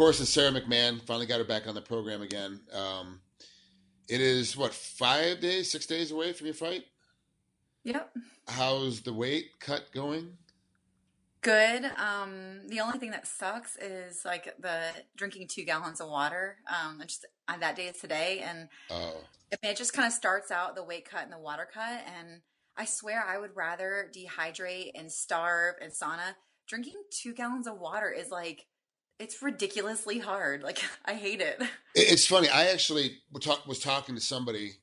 course, is Sara McMann. Finally got her back on the program again. It is, what, 5 days, 6 days away from your fight? Yep. How's the weight cut going? Good. The only thing that sucks is like the drinking 2 gallons of water. That day is today, and Oh, I mean, it just kind of starts out the weight cut and the water cut, and I swear I would rather dehydrate and starve and sauna. Drinking 2 gallons of water is like it's ridiculously hard. Like I hate it. it's funny. I actually was talking to somebody,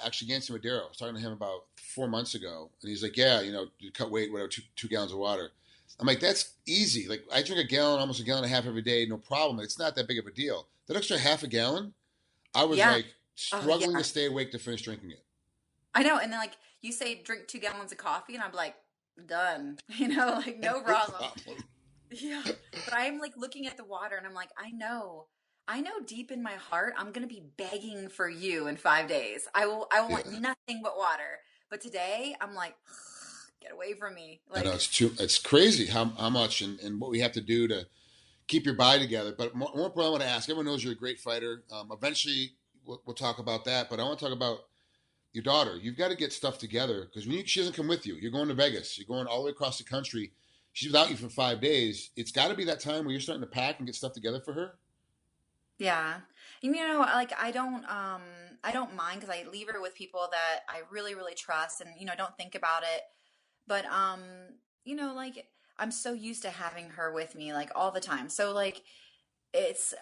actually, Yancy Madero. I was talking to him about 4 months ago, and he's like, yeah, you cut weight, whatever, two gallons of water. I'm like, that's easy. Like, I drink a gallon, almost a gallon and a half every day, no problem. It's not that big of a deal. That extra half a gallon, I was Yeah. like Oh struggling to yeah. stay awake to finish drinking it. I know. And then like you say drink 2 gallons of coffee and I'm like, done. Like no No problem. problem. Yeah. But I'm like looking at the water and I'm like, I know deep in my heart I'm gonna be begging for you in 5 days. I will want Yeah. nothing but water. But today I'm like, get away from me. I know Like, it's crazy how much and what we have to do to keep your body together. But more important, I want to ask, everyone knows you're a great fighter. Eventually, we'll talk about that. But I want to talk about your daughter. You've got to get stuff together because she doesn't come with you. You're going to Vegas. You're going all the way across the country. She's without you for 5 days. It's got to be that time where you're starting to pack and get stuff together for her. yeah. And like I don't mind because I leave her with people that I really, really trust and don't think about it. But like I'm so used to having her with me like all the time. So like it's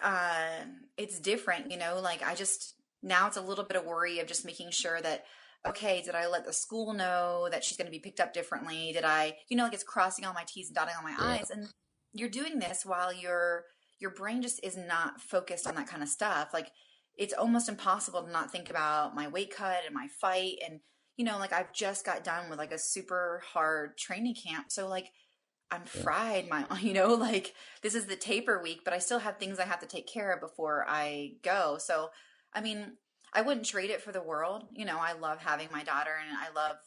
different, like I just now it's a little bit of worry of just making sure that okay, did I let the school know that she's going to be picked up differently? Did I, like it's crossing all my T's and dotting all my Yeah, I's, and you're doing this while your brain just is not focused on that kind of stuff. Like it's almost impossible to not think about my weight cut and my fight and like I've just got done with like a super hard training camp. So like I'm yeah, fried, like this is the taper week, but I still have things I have to take care of before I go. So, I mean, I wouldn't trade it for the world. I love having my daughter and I love,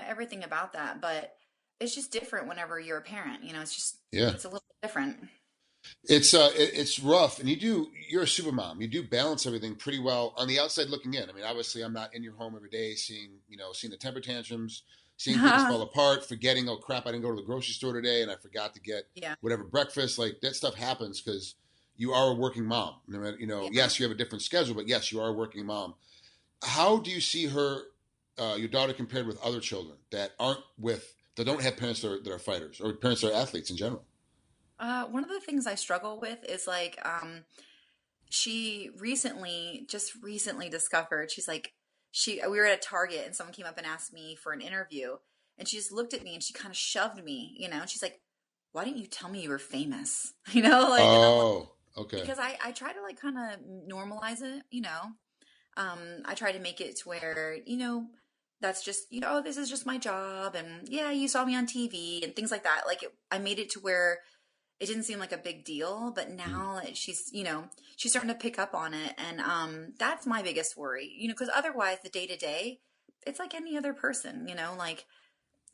everything about that, but it's just different whenever you're a parent, yeah. it's a little different. It's rough, and you're a super mom. You do balance everything pretty well on the outside looking in. I mean, obviously, I'm not in your home every day, seeing the temper tantrums, seeing things fall apart, forgetting, oh crap, I didn't go to the grocery store today, and I forgot to get Yeah. whatever breakfast. Like that stuff happens because you are a working mom. No matter, Yeah. yes, you have a different schedule, but yes, you are a working mom. How do you see your daughter, compared with other children that don't have parents that are fighters or parents that are athletes in general? One of the things I struggle with is like, she just recently discovered, she's like, we were at a Target and someone came up and asked me for an interview and she just looked at me and she kind of shoved me, and she's like, why didn't you tell me you were famous? Like, and I'm like, Oh, okay. because I try to like kind of normalize it, I try to make it to where, that's just, oh, this is just my job. And yeah, you saw me on TV and things like that. Like I made it to where it didn't seem like a big deal, but Mm, now she's starting to pick up on it. And that's my biggest worry, because otherwise the day to day, it's like any other person, like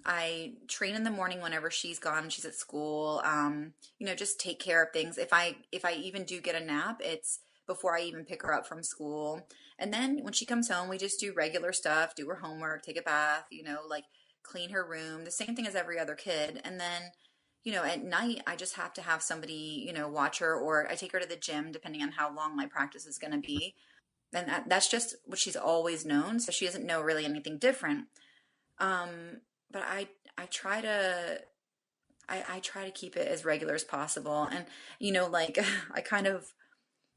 I train in the morning whenever she's gone, she's at school. Just take care of things. If I even do get a nap, it's before I even pick her up from school. And then when she comes home, we just do regular stuff, do her homework, take a bath, like clean her room, the same thing as every other kid. And then, at night, I just have to have somebody, watch her, or I take her to the gym, depending on how long my practice is going to be. And that's just what she's always known. So she doesn't know really anything different. But I try to I try to keep it as regular as possible. And like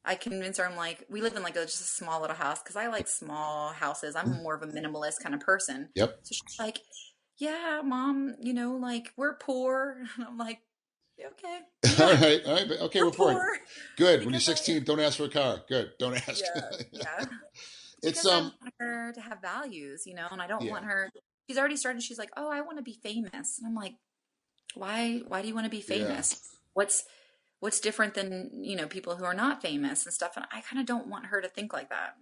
I convince her, I'm like, we live in like just a small little house because I like small houses. I'm more of a minimalist kind of person. yep. So she's like, yeah, mom, like we're poor. And I'm like, okay, All yeah, right, all right. Okay, we're we're poor. poor Good. When you're because I 16, don't ask for a car. Good. Don't ask. yeah, yeah. It's Because I want her to have values, and I don't yeah. want her. She's already started. She's like, oh, I want to be famous, and I'm like, why do you want to be Yeah. famous? What's different than people who are not famous and stuff? And I kind of don't want her to think like that.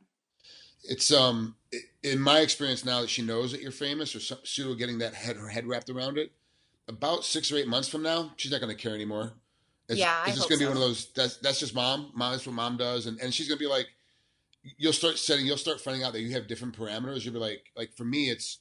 It's in my experience now that she knows that you're famous or pseudo getting her head wrapped around it. About 6 or 8 months from now, she's not going to care anymore. Yeah, I It's just hope going to be one of so. those, that's just mom. Mom, that's what mom does. And she's going to be like, you'll start finding out that you have different parameters. You'll be like for me, it's,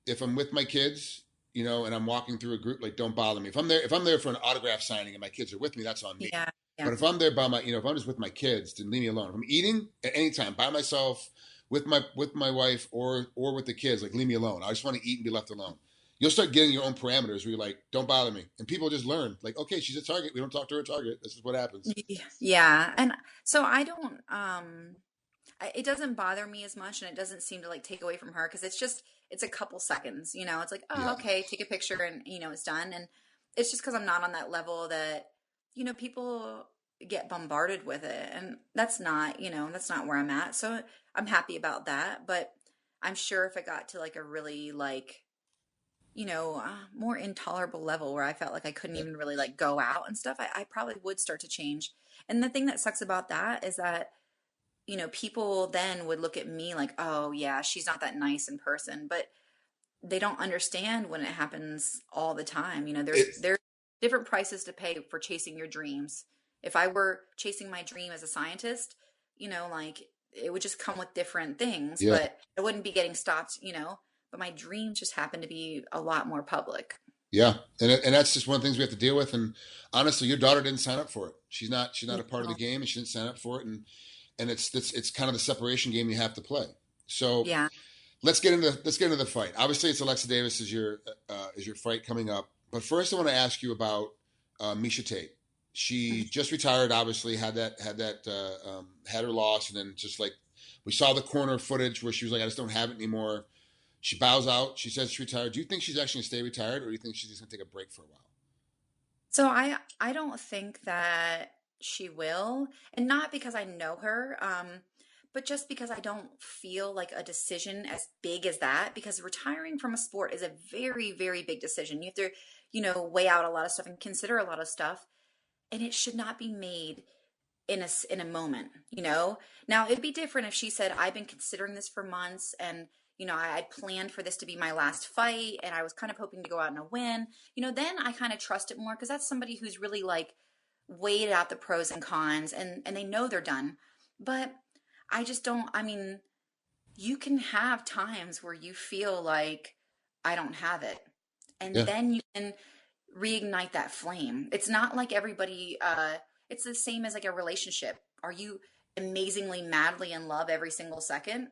if I'm with my kids, and I'm walking through a group, like, don't bother me. If I'm there for an autograph signing and my kids are with me, that's on me. Yeah, yeah. But if I'm there by if I'm just with my kids, then leave me alone. If I'm eating at any time by myself, with my wife or with the kids, like, leave me alone. I just want to eat and be left alone. You'll start getting your own parameters where you're like, don't bother me. And people just learn, like, okay, she's a target. We don't talk to her at Target. This is what happens. Yeah. And so I don't, it doesn't bother me as much and it doesn't seem to like take away from her because it's a couple seconds, it's like, oh, Yeah. okay, take a picture and, it's done. And it's just because I'm not on that level that, people get bombarded with it. And that's not where I'm at. So I'm happy about that. But I'm sure if it got to like a really like, more intolerable level where I felt like I couldn't even really like go out and stuff, I probably would start to change. And the thing that sucks about that is that, people then would look at me like, oh yeah, she's not that nice in person, but they don't understand when it happens all the time. It, There's different prices to pay for chasing your dreams. If I were chasing my dream as a scientist, like it would just come with different things, yeah. but I wouldn't be getting stopped, but my dreams just happen to be a lot more public. Yeah, and that's just one of the things we have to deal with. And honestly, your daughter didn't sign up for it. She's not a part of the No. game, and she didn't sign up for it. And it's kind of the separation game you have to play. So Yeah. let's get into the fight. Obviously, it's Alexa Davis is your fight coming up. But first, I want to ask you about Misha Tate. She just retired. Obviously, had her loss, and then just like we saw the corner footage where she was like, I just don't have it anymore. She bows out. She says she's retired. Do you think she's actually going to stay retired, or do you think she's just going to take a break for a while? So I don't think that she will, and not because I know her, but just because I don't feel like a decision as big as that. Because retiring from a sport is a very, very big decision. You have to, weigh out a lot of stuff and consider a lot of stuff, and it should not be made in a moment. Now it'd be different if she said, I've been considering this for months, and I planned for this to be my last fight, and I was kind of hoping to go out in a win. Then I kind of trust it more because that's somebody who's really like weighed out the pros and cons, and they know they're done. But I just don't. I mean, you can have times where you feel like I don't have it, and Yeah, then you can reignite that flame. It's not like everybody it's the same as like a relationship. Are you amazingly madly in love every single second?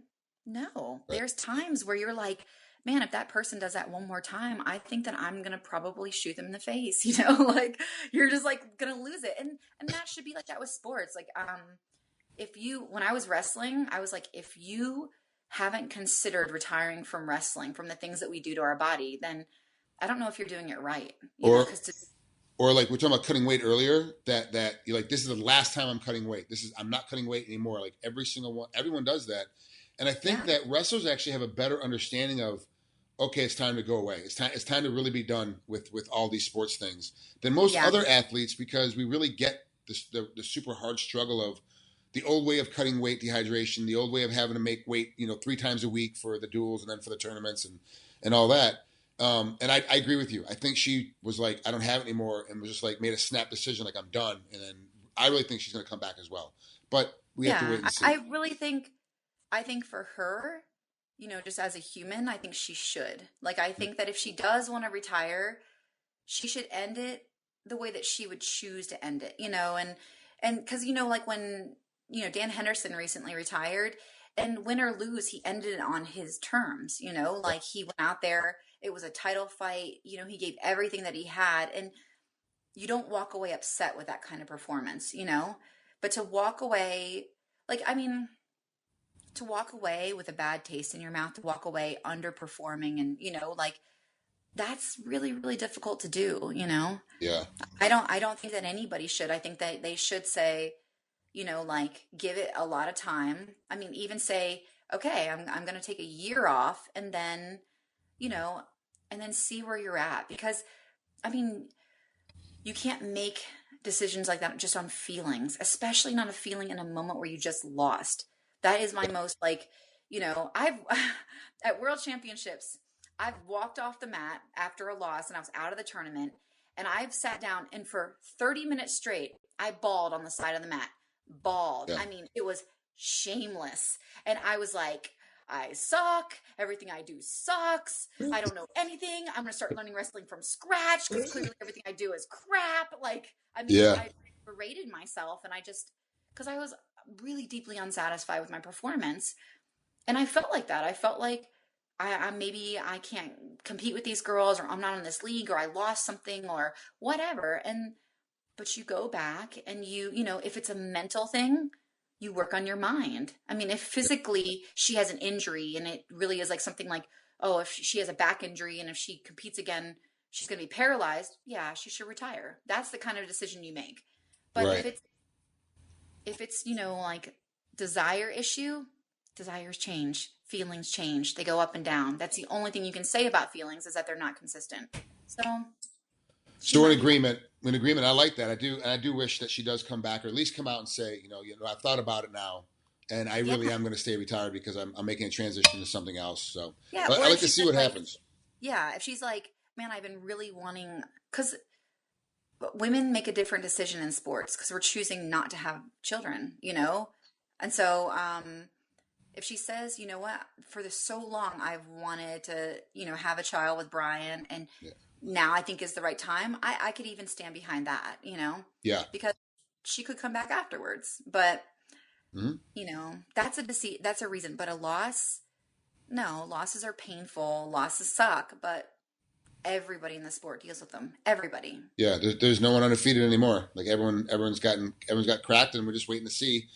No. right. There's times where you're like, man, if that person does that one more time, I think that I'm going to probably shoot them in the face, like you're just like going to lose it. And that should be like that with sports. Like if you when I was wrestling, I was like, if you haven't considered retiring from wrestling, from the things that we do to our body, then I don't know if you're doing it right, Or because or like we're talking about cutting weight earlier. That you're like, this is the last time I'm cutting weight. I'm not cutting weight anymore. Like every single one, everyone does that. And I think yeah, that wrestlers actually have a better understanding of, okay, it's time to go away. It's time to really be done with all these sports things than most yeah, other athletes, because we really get the super hard struggle of the old way of cutting weight, dehydration, the old way of having to make weight, 3 times a week for the duels and then for the tournaments and all that. And I agree with you. I think she was like, I don't have it anymore, and was just like made a snap decision, like, I'm done. And then I really think she's going to come back as well. But we have to yeah. wait and I see. really think, I think for her, just as a human, I think she should. Like, I think that if she does want to retire, she should end it the way that she would choose to end it, and because, like when, Dan Henderson recently retired, and win or lose, he ended it on his terms, Yeah. like he went out there, it was a title fight, he gave everything that he had, and you don't walk away upset with that kind of performance, but to walk away, like, I mean, to walk away with a bad taste in your mouth, to walk away underperforming, and like that's really, really difficult to do. Yeah. I don't think that anybody should. I think that they should say, like give it a lot of time. I mean, even say, okay, I'm going to take a year off, and then, you know, and then see where you're at, because I mean, you can't make decisions like that just on feelings, especially not a feeling in a moment where you just lost. That is my most like, I've at world championships, I've walked off the mat after a loss and I was out of the tournament. And I've sat down and for 30 minutes straight, I bawled on the side of the mat. Bawled. Yeah. I mean, it was shameless. And I was like, I suck. Everything I do sucks. I don't know anything. I'm going to start learning wrestling from scratch because clearly everything I do is crap. Like, I mean, Yeah. I berated myself, and I just, because I was really deeply unsatisfied with my performance. And I felt like that. I felt like I maybe I can't compete with these girls, or I'm not in this league, or I lost something, or whatever. But you go back and you know, if it's a mental thing, you work on your mind. I mean, if physically she has an injury and it really is like something like, oh, if she has a back injury and if she competes again, she's going to be paralyzed. Yeah, she should retire. That's the kind of decision you make. But Right. if it's, you know, like desire issue, desires change, feelings change. They go up and down. That's the only thing you can say about feelings, is that they're not consistent. So she So in might be. agreement, I like that. I do wish that she does come back, or at least come out and say, I've thought about it now, and I Yeah. really am going to stay retired because I'm making a transition to something else. So Yeah. I Or like if to she see says what like, happens. yeah, if she's like, man, I've been really wanting, because women make a different decision in sports because we're choosing not to have children, you know? And so, if she says, you know what, for so long I've wanted to, you know, have a child with Brian, and Yeah. now I think is the right time, I could even stand behind that, you know, Yeah. because she could come back afterwards. But, Hmm. you know, that's a deceit, that's a reason. But a loss, no, losses are painful, losses suck, but everybody in the sport deals with them. Everybody. Yeah. There's no one undefeated anymore. Like everyone's got cracked, and we're just waiting to see.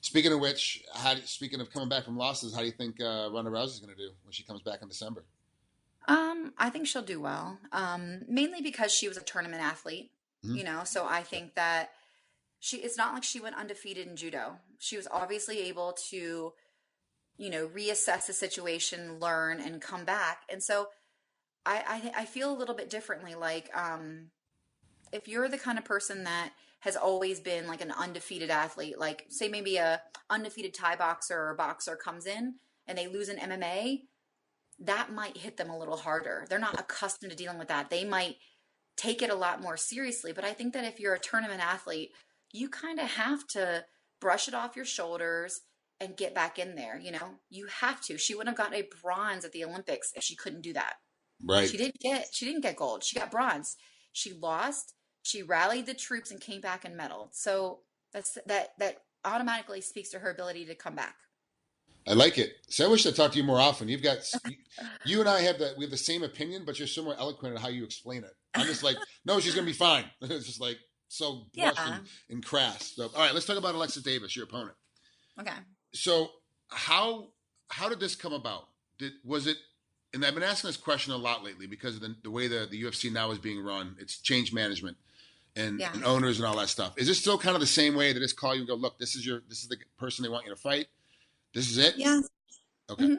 Speaking of which, speaking of coming back from losses, how do you think Ronda Rousey's going to do when she comes back in December? I think she'll do well. Mainly because she was a tournament athlete, Hmm. you know, so I think that it's not like she went undefeated in judo. She was obviously able to, you know, reassess the situation, learn, and come back. And so I feel a little bit differently. Like, if you're the kind of person that has always been like an undefeated athlete, like say maybe a undefeated Thai boxer or boxer comes in and they lose in MMA, that might hit them a little harder. They're not accustomed to dealing with that. They might take it a lot more seriously. But I think that if you're a tournament athlete, you kind of have to brush it off your shoulders and get back in there. You know, you have to. She wouldn't have gotten a bronze at the Olympics if she couldn't do that. Right. She didn't get gold. She got bronze. She lost. She rallied the troops and came back and medaled. So that automatically speaks to her ability to come back. I like it. So I wish I talked to you more often. You and I we have the same opinion, but you're so more eloquent at how you explain it. I'm just like, no, she's gonna be fine. It's just like so blunt Yeah. and crass. So, all right, let's talk about Alexis Davis, your opponent. Okay. So how did this come about? Was it? And I've been asking this question a lot lately because of the way the UFC now is being run. It's change management Yeah. and owners and all that stuff. Is this still kind of the same way? They just call you and go, look, this is the person they want you to fight. This is it. Yeah. Okay. Hmm.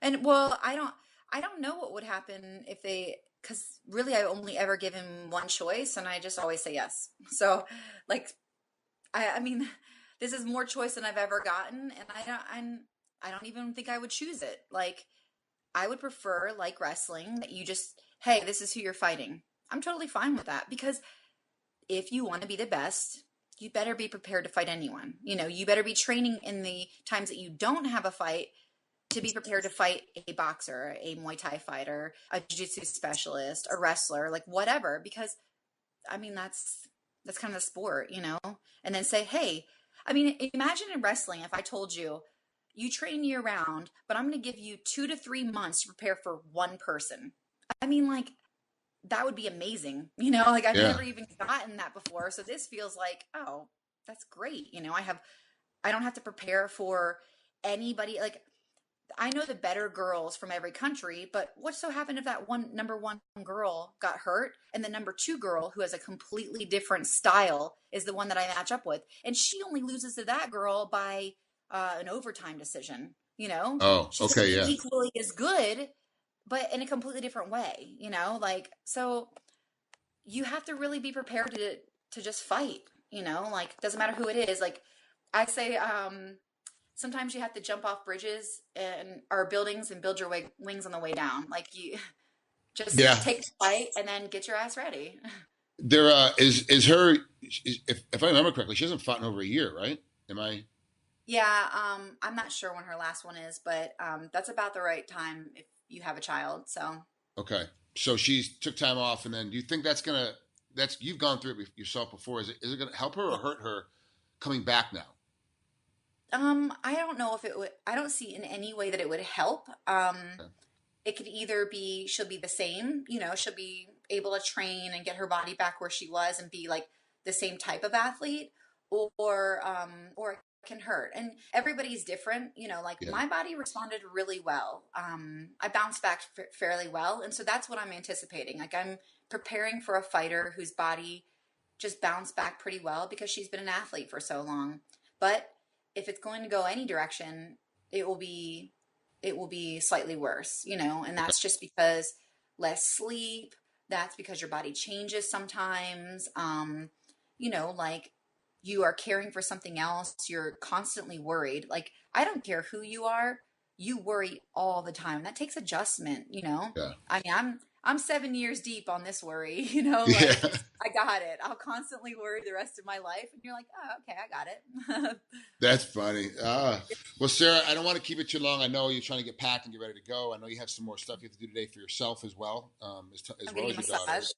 And well, I don't know what would happen if because really I only ever give him one choice, and I just always say yes. So, like, I mean, this is more choice than I've ever gotten, and I don't even think I would choose it. Like, I would prefer, like wrestling, that you just, hey, this is who you're fighting. I'm totally fine with that, because if you want to be the best, you better be prepared to fight anyone. You know, you better be training in the times that you don't have a fight to be prepared to fight a boxer, a Muay Thai fighter, a jiu-jitsu specialist, a wrestler, like whatever, because I mean, that's kind of the sport, you know? And then say, hey, I mean, imagine in wrestling if I told you, you train year round, but I'm going to give you 2 to 3 months to prepare for one person. I mean, like, that would be amazing. You know, like I've Yeah. never even gotten that before. So this feels like, oh, that's great. You know, I don't have to prepare for anybody. Like, I know the better girls from every country, but what so happened if that number one girl got hurt and the number two girl, who has a completely different style, is the one that I match up with, and she only loses to that girl by an overtime decision? You know, Oh, she's going okay. to Yeah. be equally as good, but in a completely different way. You know, like, so you have to really be prepared to just fight. You know, like, doesn't matter who it is. Like I say, sometimes you have to jump off bridges and or buildings and build your wings on the way down. Like, you just Yeah. take the fight and then get your ass ready. There is her. If I remember correctly, she hasn't fought in over a year, right? Am I Yeah, I'm not sure when her last one is, but that's about the right time if you have a child. So, okay? So she's took time off, and then do you think that's gonna? That's you've gone through it yourself before. Is it gonna help her or yeah. hurt her coming back now? I don't know if it would, I don't see in any way that it would help. Okay. It could either be she'll be the same, she'll be able to train and get her body back where she was and be like the same type of athlete, or it can hurt. And everybody's different, like Yeah. my body responded really well. I bounced back fairly well, and so that's what I'm anticipating. Like I'm preparing for a fighter whose body just bounced back pretty well because she's been an athlete for so long. But if it's going to go any direction, it will be it will be slightly worse, and Okay. that's just because less sleep. That's because your body changes sometimes. Like you are caring for something else. You're constantly worried. Like, I don't care who you worry all the time. That takes adjustment. Yeah. I mean, I'm 7 years deep on this worry, Yeah. like I got it. I'll constantly worry the rest of my life. And you're like, oh, okay, I got it. That's funny. Well, Sarah, I don't want to keep it too long. I know you're trying to get packed and get ready to go. I know you have some more stuff you have to do today for yourself as well, as I'm well getting a as your massage. daughters.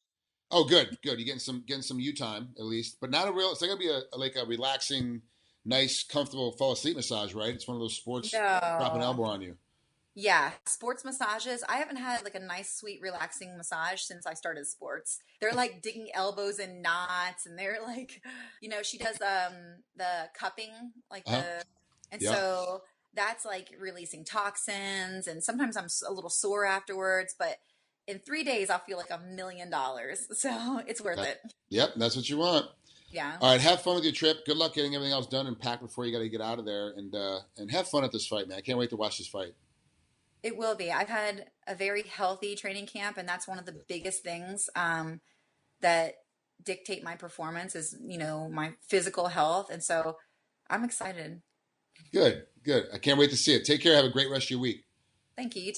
Oh, good, good. You're getting some you time at least, but not a real. It's not gonna be like a relaxing, nice, comfortable fall asleep massage, right? It's one of those sports drop an No. elbow on you. Yeah, sports massages. I haven't had like a nice, sweet, relaxing massage since I started sports. They're like digging elbows in knots, and they're like, she does the cupping, like Uh huh. and Yep. so that's like releasing toxins, and sometimes I'm a little sore afterwards, but in 3 days I'll feel like $1 million, so it's worth That, it. yep. That's what you want. Yeah. All right. Have fun with your trip. Good luck getting everything else done and packed before you got to get out of there, and have fun at this fight, man. I can't wait to watch this fight. It will be. I've had a very healthy training camp, and that's one of the biggest things that dictate my performance is, my physical health. And so I'm excited. Good. Good. I can't wait to see it. Take care. Have a great rest of your week. Thank you. You too.